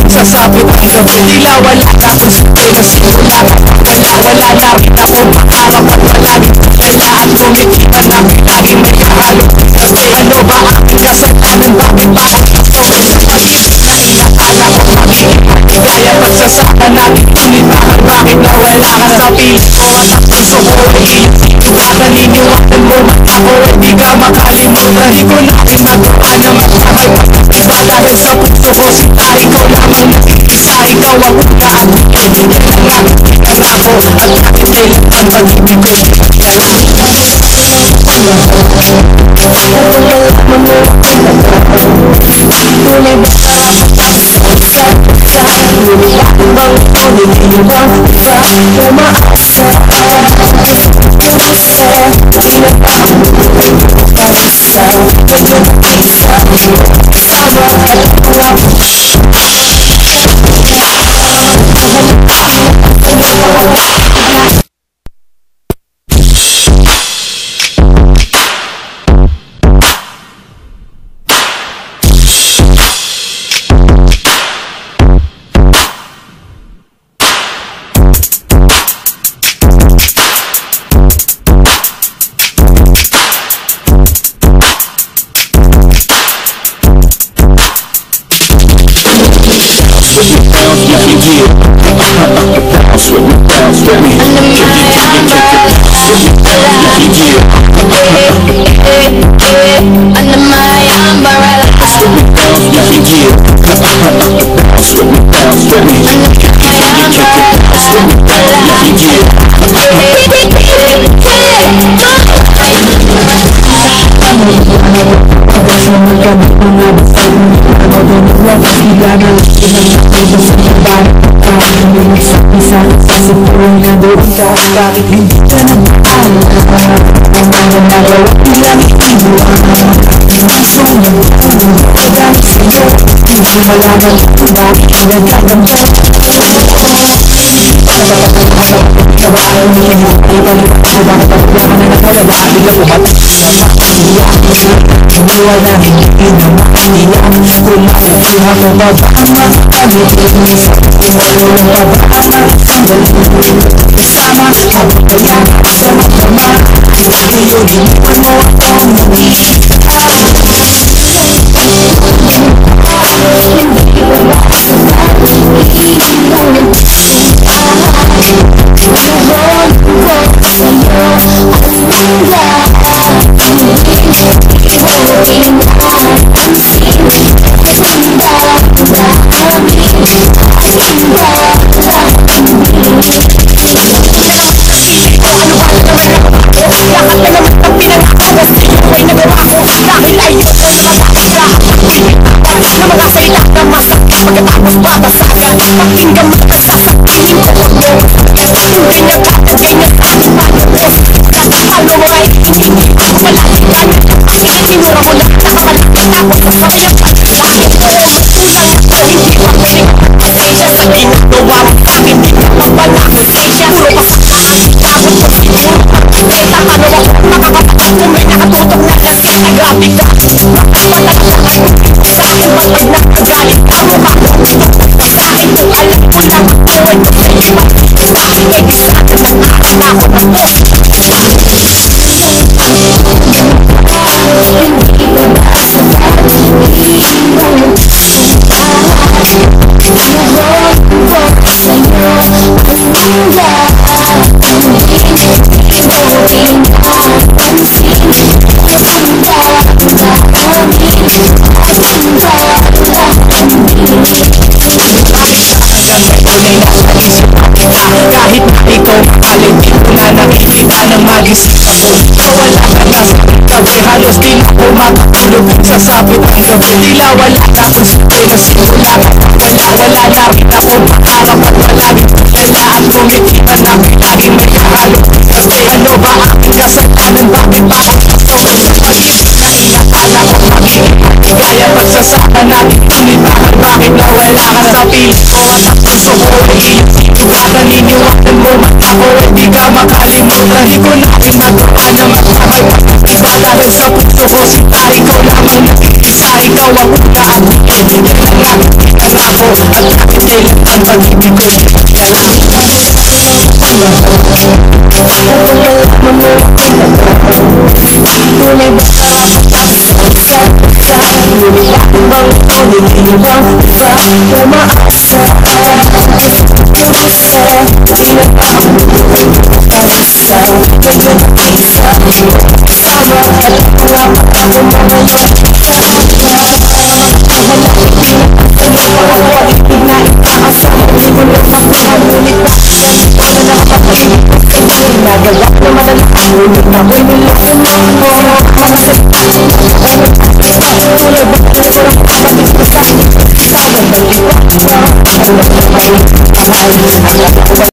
Sasabit hanggang tila wala na kung sabay na simula. Wala na rin ako maharap at palagi lalaan kumitipan na lagi may kahalo. Kasi ano ba aking kasalanan, bakit ba ako pag-ibig na inakala ko magiging maligaya? Pagsasaka natin tunitahan, bakit nawala ka sa piling ko at ang puso ko ay iyong sinuha? Naniniwanan mo man ako at di ka makalimutan. Di ko na rin magawa na magsahay iba dahil sa puso ko sila. Ikaw lamang nag-iisa, ikaw ang una at hindi na lang ka na ako. At bakit kailan ang pag-ibig ko bakit hindi ka nag-aalala? Nagawa nilang iiwan Puso ng puno Pagdamit sa'yo Hindi malaman kung bakit nagkakamba Ayaw niya mo Ibalik ako bakit pagkakla ka na nakawala Bigla pumatak na maiyak Iniwa namin inamaiyak Kung makukuha mo ba ba ang makakalitin Tumulong pa ba ang makakalitin Kasama ang kaya sa magmama Ngayon iniwan mo ako mag-iisa Pagkatapos babasagan Pakinggan mo at sasabihin ko huwag mo Ganyan ka at ganyan ka Paano mo? Kakapalo mo ay hindi ako malaligan Isinura mo lang nakamalaki Tapos sasabihan pa Bakit mo matulang ako hindi pa pwede Pasensya sa ginagawa mo Bakit di ka mapala Pasensya Puro pasakaan Tapos mo siguro Kahit paano ako makakapatid Kung may nakatutok na kasi Nagrabe ka Makapalag sa akin ba't pag nakagalit ka mo ba? Kahit kung alam ko na matuwid ko sa iba Bakit may bisata ng akin na ako na po? Kahit na ikaw makalit, di ko na nakikita ng magising ako Wala ka na sa gabi, halos di na ako makatulog Sa sabit ng gabi, tila wala na akong suki na simula Wala na rin ako makarap at palagi Kaya ang kumikita na lagi may kahalo Kasi ano ba aking kasalanan, bakit ba ako gusto Pag-ibig na inakala ko magiging Kaya pagsasama natin pinibahan Bakit nawala ka sa piling ko at ang puso ko ay Naniniwanan mo man ako ay di ka makalimutan Di ko na pinagawa na magmahal Iba dahil sa puso ko sila Ikaw lamang nag-iisa Ikaw ang una at hindi na nga Anak ko at bakit kailangan pag-ibig ko Tunay ba ka mapapagsa Ngunit ako bang iniwang iba Umaasa Nagawa na madalas Ngunit ako'y niloko mo Mga